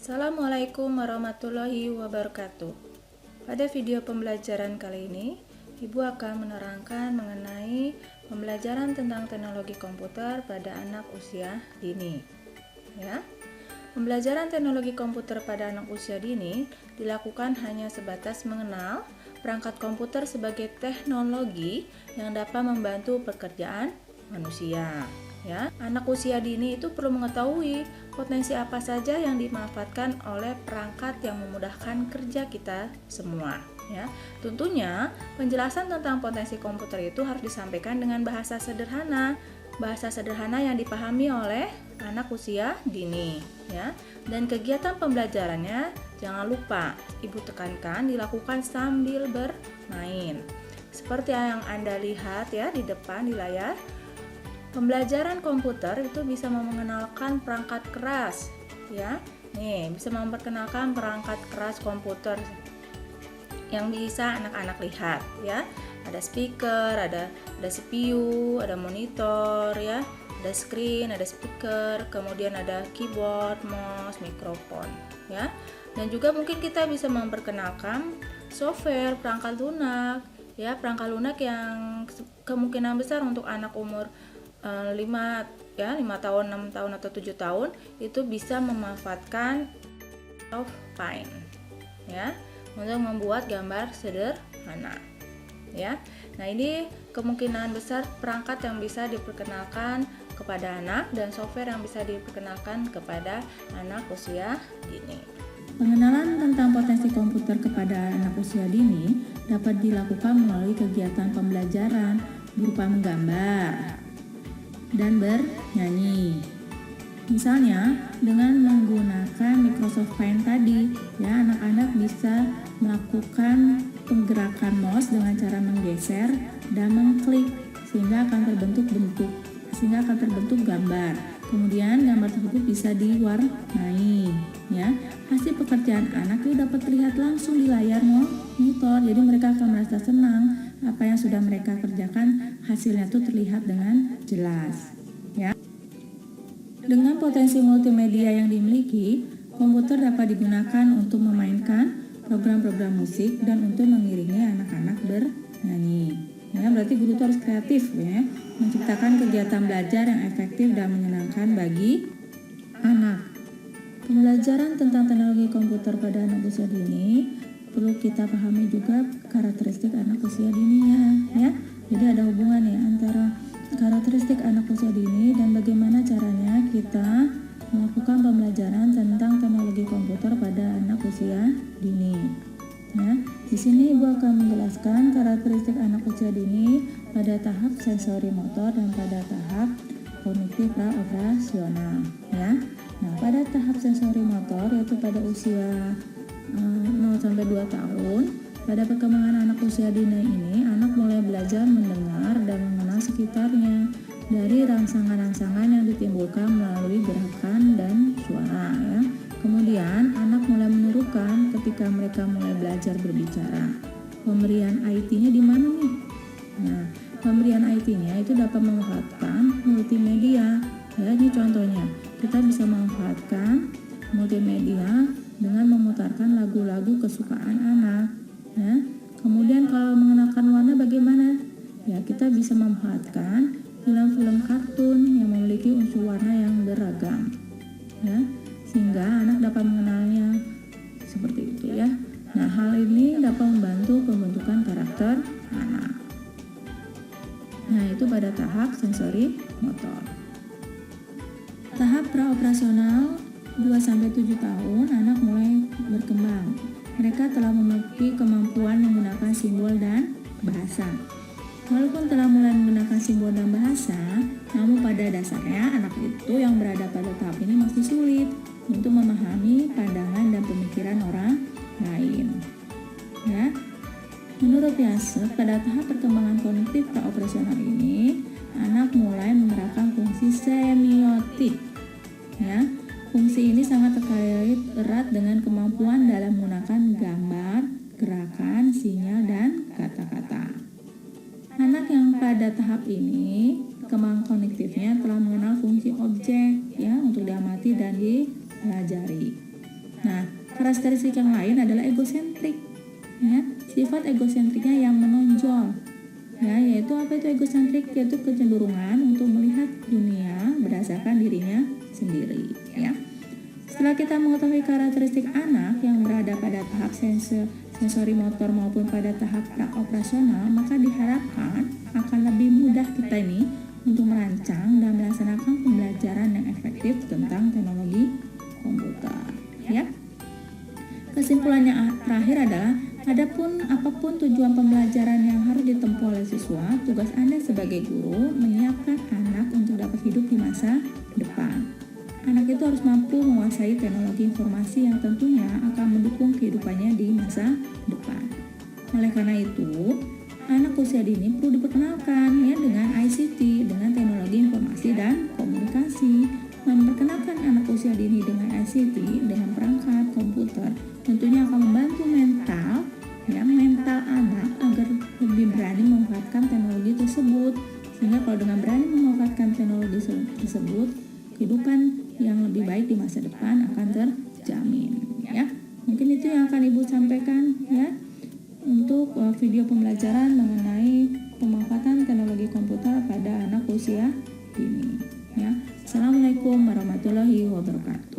Assalamualaikum warahmatullahi wabarakatuh. Pada video pembelajaran kali ini, Ibu akan menerangkan mengenai pembelajaran tentang teknologi komputer pada anak usia dini. Ya. Pembelajaran teknologi komputer pada anak usia dini dilakukan hanya sebatas mengenal perangkat komputer sebagai teknologi yang dapat membantu pekerjaan manusia. Ya, anak usia dini itu perlu mengetahui potensi apa saja yang dimanfaatkan oleh perangkat yang memudahkan kerja kita semua. Ya, tentunya penjelasan tentang potensi komputer itu harus disampaikan dengan bahasa sederhana yang dipahami oleh anak usia dini. Ya, dan kegiatan pembelajarannya jangan lupa Ibu tekankan dilakukan sambil bermain. Seperti yang Anda lihat ya di depan di layar. Pembelajaran komputer itu bisa mengenalkan perangkat keras, ya. Nih, bisa memperkenalkan perangkat keras komputer yang bisa anak-anak lihat, ya. Ada speaker, ada CPU, ada monitor, ya. Ada screen, ada speaker, kemudian ada keyboard, mouse, mikrofon, ya. Dan juga mungkin kita bisa memperkenalkan software, perangkat lunak, ya, perangkat lunak yang kemungkinan besar untuk anak umur 5 tahun, 6 tahun atau 7 tahun itu bisa memanfaatkan Paint ya untuk membuat gambar sederhana ya. Nah, ini kemungkinan besar perangkat yang bisa diperkenalkan kepada anak dan software yang bisa diperkenalkan kepada anak usia dini. Pengenalan tentang potensi komputer kepada anak usia dini dapat dilakukan melalui kegiatan pembelajaran berupa menggambar dan bernyanyi. Misalnya, dengan menggunakan Microsoft Paint tadi, ya anak-anak bisa melakukan penggerakan mouse dengan cara menggeser dan mengklik sehingga akan terbentuk gambar. Kemudian gambar tersebut bisa diwarnai, ya. Hasil pekerjaan anak itu dapat terlihat langsung di layar monitor. Jadi mereka akan merasa senang apa yang sudah mereka kerjakan, hasilnya itu terlihat dengan jelas, ya. Dengan potensi multimedia yang dimiliki, komputer dapat digunakan untuk memainkan program-program musik dan untuk mengiringi anak-anak bernyanyi. Ya, berarti guru itu harus kreatif ya, menciptakan kegiatan belajar yang efektif dan menyenangkan bagi anak. Pembelajaran tentang teknologi komputer pada anak usia dini perlu kita pahami juga karakteristik anak usia dininya ya. Jadi ada hubungan ya antara karakteristik anak usia dini dan bagaimana caranya kita melakukan pembelajaran tentang teknologi komputer pada anak usia dini. Nah, di sini Ibu akan menjelaskan karakteristik anak usia dini pada tahap sensori motor dan pada tahap kognitif praoperasional ya. Nah, pada tahap sensori motor yaitu pada usia 0 sampai 2 tahun, pada perkembangan anak usia dini ini anak mulai belajar mendengar dan mengenal sekitarnya dari rangsangan-rangsangan yang ditimbulkan melalui gerakan dan suara ya. Kemudian anak mulai menirukan ketika mereka mulai belajar berbicara. Pemberian IT-nya di mana nih? Nah, pemberian IT-nya itu dapat memanfaatkan multimedia. Ya, ini contohnya. Kita bisa memanfaatkan multimedia dengan memutarkan lagu-lagu kesukaan anak. Ya. Kemudian kalau mengenalkan warna bagaimana? Ya, kita bisa memanfaatkan film-film kartun yang memiliki unsur warna yang beragam. Ya. Sehingga anak dapat mengenalnya seperti itu ya. Nah, hal ini dapat membantu pembentukan karakter anak. Nah, itu pada tahap sensori motor. Tahap praoperasional 2-7 tahun anak mulai berkembang. Mereka telah memiliki kemampuan menggunakan simbol dan bahasa. Walaupun telah mulai menggunakan simbol dan bahasa, namun pada dasarnya anak itu yang berada pada tahap ini masih sulit untuk memahami pandangan dan pemikiran orang lain. Ya. Menurut Yase, pada tahap perkembangan kognitif praoperasional ini, anak mulai menerapkan fungsi semiotik. Ya. Fungsi ini sangat terkait erat dengan kemampuan dalam menggunakan gambar, gerakan, sinyal, dan kata-kata. Anak yang pada tahap ini, kemampuan kognitifnya telah mengenal fungsi objek ya untuk diamati dan dipelajari. Nah, karakteristik yang lain adalah egosentrik. Ya, sifat egosentriknya yang menonjol. Ya, yaitu apa itu egosentrik? Yaitu kecenderungan untuk melihat dunia berdasarkan dirinya sendiri. Ya. Setelah kita mengetahui karakteristik anak yang berada pada tahap sensori motor maupun pada tahap pra-operasional, maka diharapkan akan lebih mudah kita ini untuk merancang dan melaksanakan pembelajaran yang efektif tentang teknologi komputer. Ya. Kesimpulannya terakhir adalah apapun tujuan pembelajaran yang harus ditempuh oleh siswa, tugas Anda sebagai guru menyiapkan anak untuk dapat hidup di masa depan. Anak itu harus mampu menguasai teknologi informasi yang tentunya akan mendukung kehidupannya di masa depan. Oleh karena itu, anak usia dini perlu diperkenalkan ya dengan ICT, dengan teknologi informasi dan komunikasi. Memperkenalkan anak usia dini dengan ICT, dengan perangkat komputer, tentunya akan membantu mental anak agar lebih berani memanfaatkan teknologi tersebut. Sehingga kalau dengan berani memanfaatkan teknologi tersebut, kehidupan yang lebih baik di masa depan akan terjamin. Ya, mungkin itu yang akan Ibu sampaikan ya untuk video pembelajaran mengenai pemanfaatan teknologi komputer pada anak usia dini. Ya, Assalamualaikum warahmatullahi wabarakatuh.